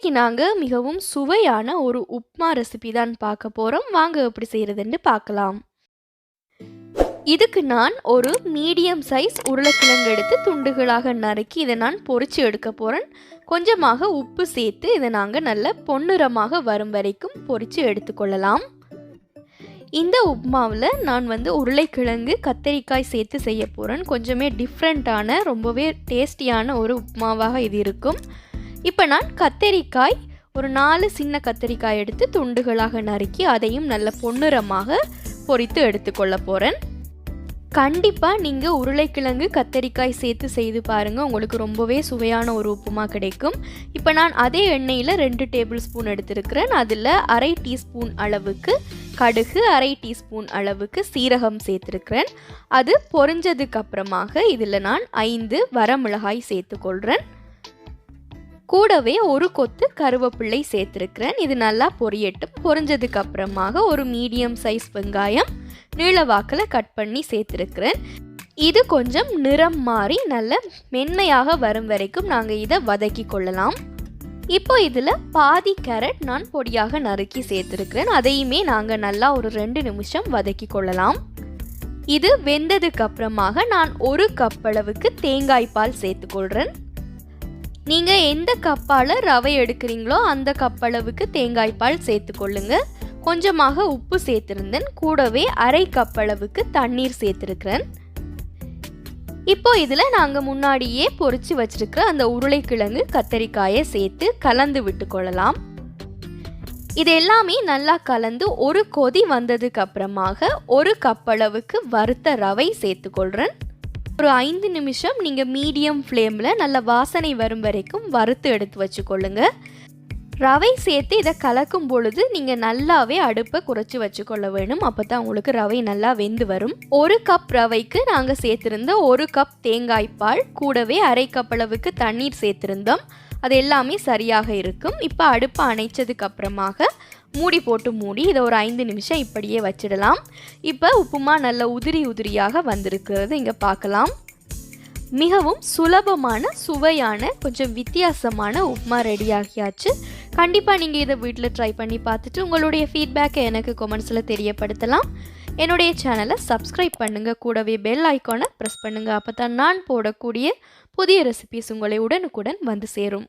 இன்னைக்கு நாங்கள் மிகவும் சுவையான ஒரு உப்மா ரெசிபி தான் பார்க்க போகிறோம். வாங்க எப்படி செய்கிறதுன்னு பார்க்கலாம். இதுக்கு நான் ஒரு மீடியம் சைஸ் உருளைக்கிழங்கு எடுத்து துண்டுகளாக நறுக்கி இதை நான் பொரிச்சு எடுக்க போகிறேன். கொஞ்சமாக உப்பு சேர்த்து இதை நாங்கள் நல்ல பொன்னிறமாக வரும் வரைக்கும் பொரித்து எடுத்துக்கொள்ளலாம். இந்த உப்மாவில் நான் உருளைக்கிழங்கு கத்தரிக்காய் சேர்த்து செய்ய போகிறேன். கொஞ்சமே டிஃப்ரெண்ட்டான ரொம்பவே டேஸ்டியான ஒரு உப்மாவாக இது இருக்கும். இப்போ நான் கத்தரிக்காய் ஒரு 4 சின்ன கத்தரிக்காய் எடுத்து துண்டுகளாக நறுக்கி அதையும் நல்ல பொன்னிறமாக பொரித்து எடுத்துக்கொள்ள போகிறேன். கண்டிப்பாக நீங்கள் உருளைக்கிழங்கு கத்தரிக்காய் சேர்த்து செய்து பாருங்கள், உங்களுக்கு ரொம்பவே சுவையான ஒரு உப்புமா கிடைக்கும். இப்போ நான் அதே எண்ணெயில் 2 டேபிள் ஸ்பூன் எடுத்திருக்கிறேன். அதில் 1/2 டீஸ்பூன் அளவுக்கு கடுகு, 1/2 டீஸ்பூன் அளவுக்கு சீரகம் சேர்த்துருக்கிறேன். அது பொரிஞ்சதுக்கு அப்புறமாக இதில் நான் 5 வரமிளகாய் சேர்த்துக்கொள்கிறேன். கூடவே ஒரு கொத்து கருவேப்பிள்ளை சேர்த்துருக்கிறேன். இது நல்லா பொரியட்டும். பொரிஞ்சதுக்கு அப்புறமாக ஒரு மீடியம் சைஸ் வெங்காயம் நீளவாக்கில் கட் பண்ணி சேர்த்துருக்கிறேன். இது கொஞ்சம் நிறம் மாறி நல்ல மென்மையாக வரும் வரைக்கும் நாங்கள் இதை வதக்கி கொள்ளலாம். இப்போ இதில் பாதி கேரட் நான் பொடியாக நறுக்கி சேர்த்துருக்கிறேன். அதையுமே நாங்கள் நல்லா ஒரு 2 நிமிஷம் வதக்கி கொள்ளலாம். இது வெந்ததுக்கு அப்புறமாக நான் 1 கப் அளவுக்கு தேங்காய் பால் சேர்த்துக்கொள்கிறேன். நீங்கள் எந்த கப்பால் ரவை எடுக்கிறீங்களோ அந்த கப் அளவுக்கு தேங்காய் பால் சேர்த்துக்கொள்ளுங்க. கொஞ்சமாக உப்பு சேர்த்துருந்தேன். கூடவே 1/2 கப் அளவுக்கு தண்ணீர் சேர்த்துருக்கிறேன். இப்போ இதில் நாங்கள் முன்னாடியே பொரிச்சு வச்சிருக்கிற அந்த உருளைக்கிழங்கு கத்தரிக்காயை சேர்த்து கலந்து விட்டு கொள்ளலாம். இது எல்லாமே நல்லா கலந்து ஒரு கொதி வந்ததுக்கு அப்புறமாக 1 கப் அளவுக்கு வறுத்த ரவை சேர்த்துக்கொள்கிறேன். ஒரு 5 நிமிஷம் நீங்கள் மீடியம் ஃப்ளேமில் நல்ல வாசனை வரும் வரைக்கும் வறுத்து எடுத்து வச்சுக்கொள்ளுங்க. ரவை சேர்த்து இதை கலக்கும் பொழுது நீங்கள் நல்லாவே அடுப்பை குறைச்சி வச்சுக்கொள்ள வேணும். அப்போ தான் உங்களுக்கு ரவை நல்லா வெந்து வரும். 1 கப் ரவைக்கு நாங்கள் சேர்த்துருந்த 1 கப் தேங்காய் பால் கூடவே 1/2 கப் அளவுக்கு தண்ணீர் சேர்த்துருந்தோம். அது எல்லாமே சரியாக இருக்கும். இப்போ அடுப்பை அணைச்சதுக்கு அப்புறமாக மூடி போட்டு மூடி இதை ஒரு 5 நிமிஷம் இப்படியே வச்சிடலாம். இப்போ உப்புமா நல்ல உதிரியாக வந்திருக்கிறது இங்கே பார்க்கலாம். மிகவும் சுலபமான சுவையான கொஞ்சம் வித்தியாசமான உப்புமா ரெடி ஆகியாச்சு. கண்டிப்பாக நீங்கள் இதை வீட்டில் ட்ரை பண்ணி பார்த்துட்டு உங்களுடைய ஃபீட்பேக்கை எனக்கு கமெண்ட்ஸில் தெரியப்படுத்தலாம். என்னுடைய சேனலை சப்ஸ்கிரைப் பண்ணுங்கள். கூடவே பெல் ஐக்கானை ப்ரெஸ் பண்ணுங்கள். அப்போ தான் நான் போடக்கூடிய புதிய ரெசிபிஸ் உங்களை உடனுக்குடன் வந்து சேரும்.